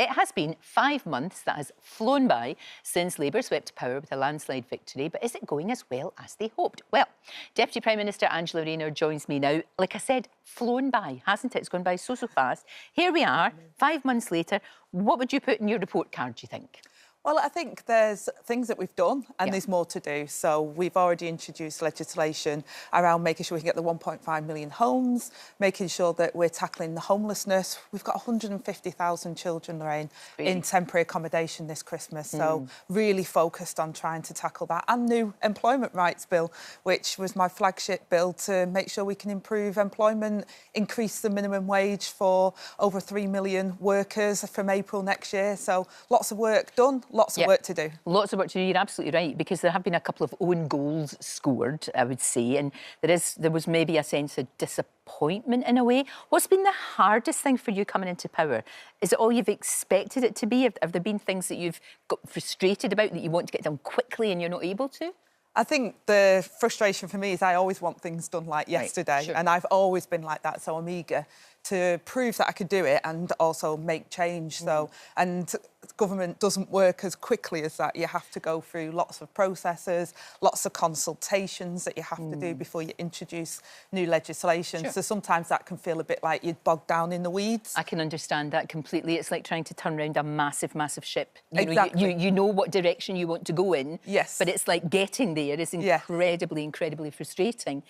It has been 5 months that has flown by since Labour swept power with a landslide victory, but is it going as well as they hoped? Well, Deputy Prime Minister Angela Rayner joins me now. Like I said, flown by, hasn't it? It's gone by so fast. Here we are, 5 months later. What would you put in your report card, do you think? Well, I think there's things that we've done and there's more to do. So we've already introduced legislation around making sure we can get the 1.5 million homes, making sure that we're tackling the homelessness. We've got 150,000 children, Lorraine, in temporary accommodation this Christmas. So really focused on trying to tackle that. And new employment rights bill, which was my flagship bill to make sure we can improve employment, increase the minimum wage for over 3 million workers from April next year. So lots of work done. Lots of work to do. Lots of work to do, you're absolutely right, because there have been a couple of own goals scored, I would say, and there was maybe a sense of disappointment in a way. What's been the hardest thing for you coming into power? Is it all you've expected it to be? Have there been things that you've got frustrated about that you want to get done quickly and you're not able to? I think the frustration for me is I always want things done like yesterday, and I've always been like that, so I'm eager to prove that I could do it and also make change. So, and government doesn't work as quickly as that. You have to go through lots of processes, lots of consultations that you have to do before you introduce new legislation. So sometimes that can feel a bit like you're bogged down in the weeds. I can understand that completely. It's like trying to turn around a massive ship. You know what direction you want to go in. Yes. But it's like getting there is incredibly frustrating.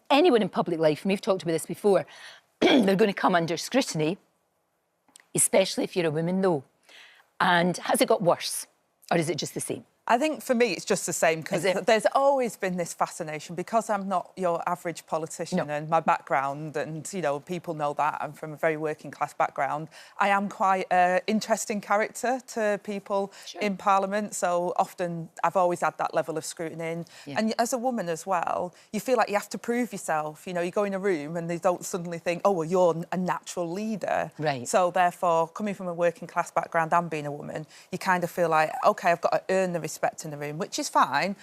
Anyone in public life, and we've talked about this before, they're going to come under scrutiny, especially if you're a woman, though. And has it got worse, or is it just the same? I think for me it's just the same, because there's always been this fascination, because I'm not your average politician and my background, and, you know, people know that I'm from a very working class background. I am quite an interesting character to people in Parliament, so often I've always had that level of scrutiny. And as a woman as well, you feel like you have to prove yourself. You know, you go in a room and they don't suddenly think, oh, well, you're a natural leader. Right. So therefore, coming from a working class background and being a woman, you kind of feel like, OK, I've got to earn the respect in the room, which is fine,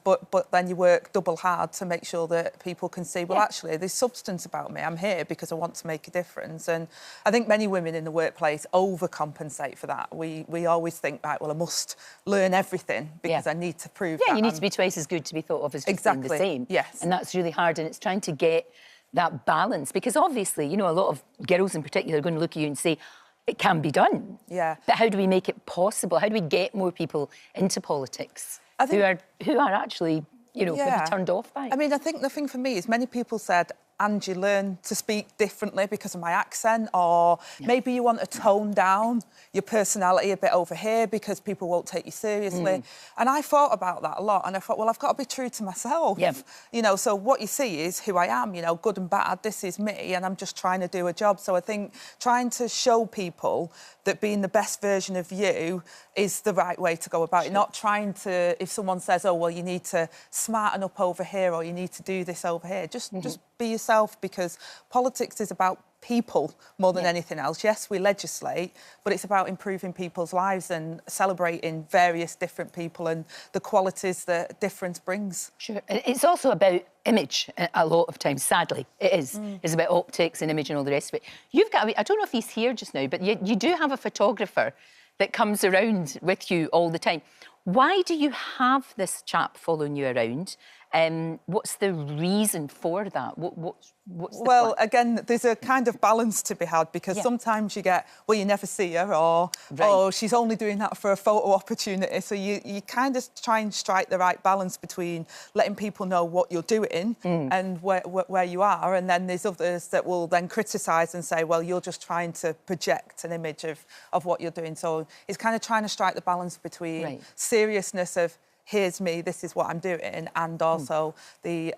but then you work double hard to make sure that people can see, well, actually, there's substance about me. I'm here because I want to make a difference. And I think many women in the workplace overcompensate for that. We always think, right, well, I must learn everything because I need to prove that. You need to be twice as good to be thought of as just being the same. Yes. And that's really hard, and it's trying to get that balance, because obviously, you know, a lot of girls in particular are going to look at you and say, it can be done. Yeah. But how do we make it possible? How do we get more people into politics who are actually, you know, maybe turned off by it? I mean, I think the thing for me is many people said, and you learn to speak differently because of my accent, or maybe you want to tone down your personality a bit over here because people won't take you seriously. And I thought about that a lot, and I thought, well, I've got to be true to myself. You know, so what you see is who I am, you know, good and bad, this is me, and I'm just trying to do a job. So I think trying to show people that being the best version of you is the right way to go about it, not trying to, if someone says, oh, well, you need to smarten up over here or you need to do this over here, just be yourself, because politics is about people more than anything else. Yes, we legislate, but it's about improving people's lives and celebrating various different people and the qualities that difference brings. Sure. It's also about image a lot of times, sadly. It is. It's about optics and image and all the rest of it. You've got, I don't know if he's here just now, but you do have a photographer that comes around with you all the time. Why do you have this chap following you around? What's the reason for that? What's the plan? Again, there's a kind of balance to be had, because sometimes you get, well, you never see her, or oh, she's only doing that for a photo opportunity. So you kind of try and strike the right balance between letting people know what you're doing and where you are, and then there's others that will then criticise and say, well, you're just trying to project an image of what you're doing. So it's kind of trying to strike the balance between seriousness of, here's me, this is what I'm doing, and also the...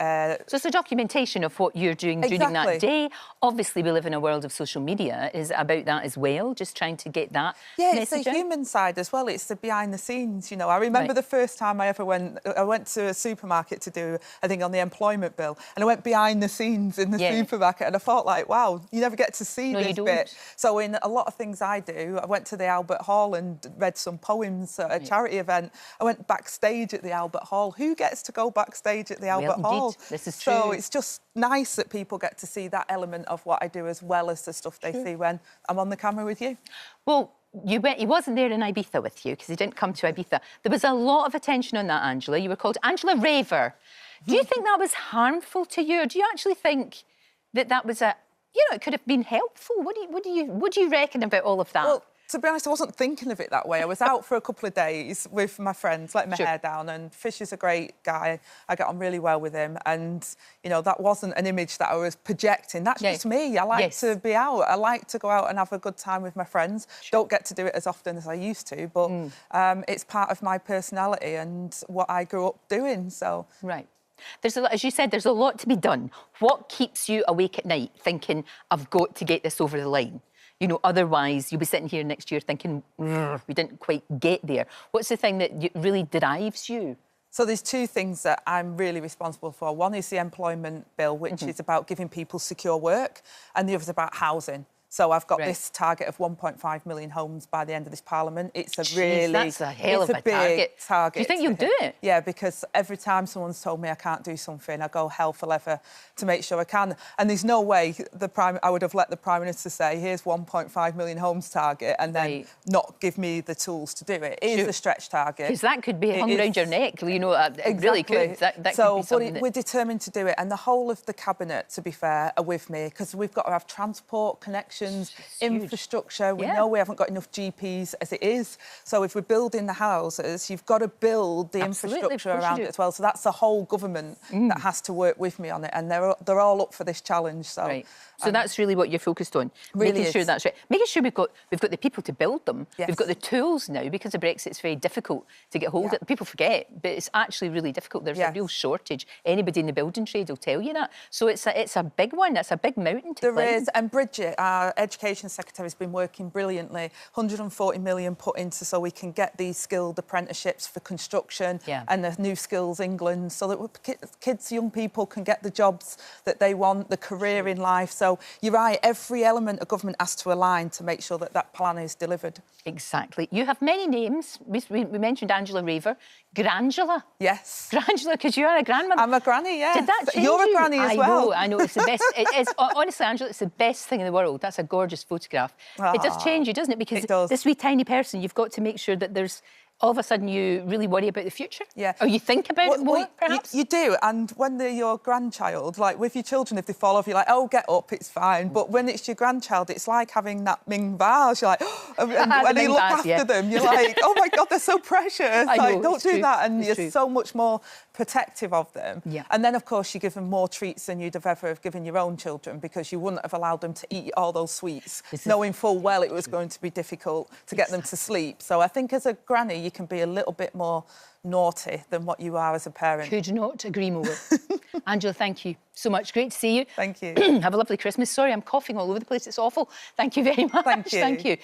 So it's a documentation of what you're doing during that day. Obviously, we live in a world of social media. Is it about that as well, just trying to get that it's the human side as well. It's the behind the scenes, you know. I remember the first time I went to a supermarket to do a thing on the employment bill, and I went behind the scenes in the supermarket, and I thought, like, wow, you never get to see this bit. So in a lot of things I do, I went to the Albert Hall and read some poems at a charity event. I went backstage at the Albert Hall. Who gets to go backstage at the Albert Hall? This is true. So it's just nice that people get to see that element of what I do, as well as the stuff they see when I'm on the camera with you. Well, he wasn't there in Ibiza with you because he didn't come to Ibiza. There was a lot of attention on that, Angela. You were called Angela Raver. Do you think that was harmful to you, or do you actually think that was it could have been helpful? What do you reckon about all of that? Well, to be honest, I wasn't thinking of it that way. I was out for a couple of days with my friends, letting my hair down, and Fish is a great guy. I get on really well with him, and, that wasn't an image that I was projecting. That's just me. I like to be out. I like to go out and have a good time with my friends. Don't get to do it as often as I used to, but it's part of my personality and what I grew up doing, so... Right. As you said, there's a lot to be done. What keeps you awake at night thinking, I've got to get this over the line? Otherwise you'll be sitting here next year thinking, we didn't quite get there. What's the thing that really drives you? So there's two things that I'm really responsible for. One is the employment bill, which is about giving people secure work, and the other is about housing. So I've got this target of 1.5 million homes by the end of this Parliament. It's that's a hell of a big target. Do you think you'll do it? Yeah, because every time someone's told me I can't do something, I go hell for leather to make sure I can. And there's no way I would have let the Prime Minister say, here's 1.5 million homes target, and then not give me the tools to do it. It is a stretch target. Because that could be hung around your neck, it really could. That could be something we're determined to do it. And the whole of the Cabinet, to be fair, are with me, because we've got to have transport, connections, infrastructure. We know we haven't got enough GPs as it is. So if we're building the houses, you've got to build the infrastructure around it as well. So that's the whole government that has to work with me on it. And they're all up for this challenge. So, so that's really what you're focused on. Really making sure that's right. Making sure we've got the people to build them. Yes. We've got the tools now. Because of Brexit, it's very difficult to get hold of. People forget, but it's actually really difficult. There's a real shortage. Anybody in the building trade will tell you that. So it's a big one. That's a big mountain to climb. There is. And Bridget, our Education Secretary, has been working brilliantly. 140 million put into so we can get these skilled apprenticeships for construction and the New Skills England, so that kids, young people can get the jobs that they want, the career in life. So you're right, every element of government has to align to make sure that that plan is delivered. Exactly. You have many names. We mentioned Angela Raver. Grangela. Yes. Grangela, because you are a grandmother. I'm a granny, yeah. Did that change You're you? a granny as well. I know, it's the best. Honestly, Angela, it's the best thing in the world. That's a gorgeous photograph. It does change you, doesn't it? Because this wee tiny person, you've got to make sure that there's... All of a sudden, you really worry about the future? Yeah. Or you think about it more, perhaps? You do, and when they're your grandchild, like with your children, if they fall off, you're like, oh, get up, it's fine. But when it's your grandchild, it's like having that Ming vase. You're like, and when you look after them, you're like, oh, my God, they're so precious. Like, don't do that. And you're so much more protective of them. Yeah. And then, of course, you give them more treats than you'd have ever given your own children, because you wouldn't have allowed them to eat all those sweets, knowing full well it was going to be difficult to get them to sleep. So I think as a granny, you can be a little bit more naughty than what you are as a parent. Could not agree more. Angela, thank you so much. Great to see you. Thank you. Have a lovely Christmas. Sorry, I'm coughing all over the place. It's awful. Thank you very much. Thank you. Thank you.